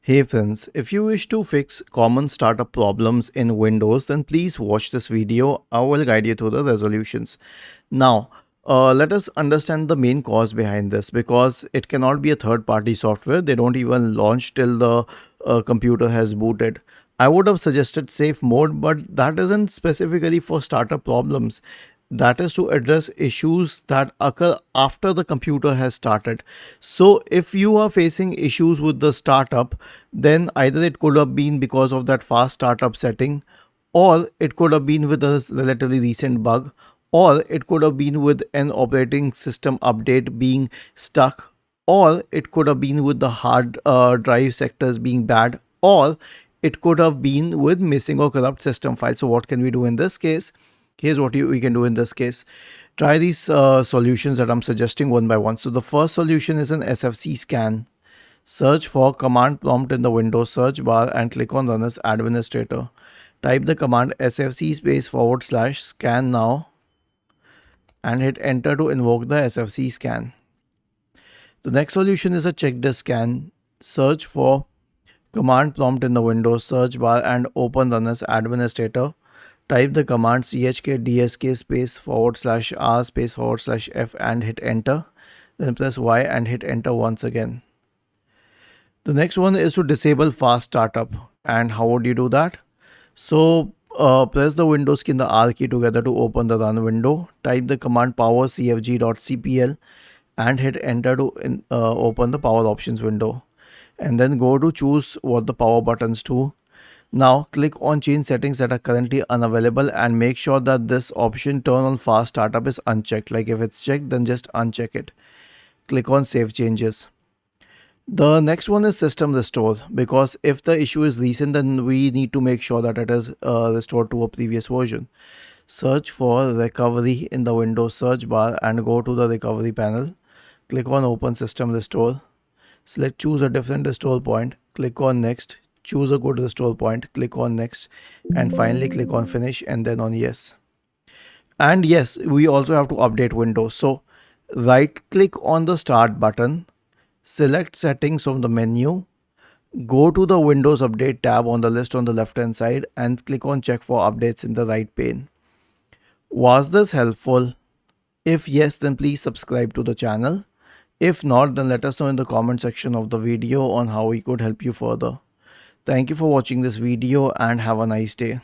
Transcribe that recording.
Hey friends, if you wish to fix common startup problems in Windows, then please watch this video. I will guide you through the resolutions. Now, let us understand the main cause behind this because it cannot be a third party software. They don't even launch till the computer has booted. I would have suggested safe mode, but that isn't specifically for startup problems. That is to address issues that occur after the computer has started. So, if you are facing issues with the startup, then either it could have been because of that fast startup setting, or it could have been with a relatively recent bug, or it could have been with an operating system update being stuck, or it could have been with the hard drive sectors being bad, or it could have been with missing or corrupt system files. So, what can we do in this case? Here's what we can do in this case. Try these solutions that I'm suggesting one by one. So, the first solution is an SFC scan. Search for command prompt in the Windows search bar and click on Run as Administrator. Type the command sfc /scan now and hit enter to invoke the SFC scan. The next solution is a check disk scan. Search for command prompt in the Windows search bar and open Run as Administrator. Type the command chkdsk /r/f and hit enter. Then press Y and hit enter once again. The next one is to disable fast startup. And how would you do that? So press the Windows key and the R key together to open the run window. Type the command power cfg.cpl and hit enter to open the power options window. And then go to choose what the power buttons do. Now click on change settings that are currently unavailable and make sure that this option turn on fast startup is unchecked. Like if it's checked, then just uncheck it. Click on save changes. The next one is system restore, because if the issue is recent, then we need to make sure that it is restored to a previous version. Search for recovery in the Windows search bar and go to the recovery panel. Click on open system restore. Choose a different restore point. Click on next. Choose a good restore point. Click on next. And finally click on finish and then on yes. And yes, we also have to update Windows. So right click on the start button. Select settings from the menu, go to the Windows Update tab on the list on the left hand side and click on check for updates in the right pane. Was this helpful? If yes, then please subscribe to the channel. If not, then let us know in the comment section of the video on how we could help you further. Thank you for watching this video and have a nice day.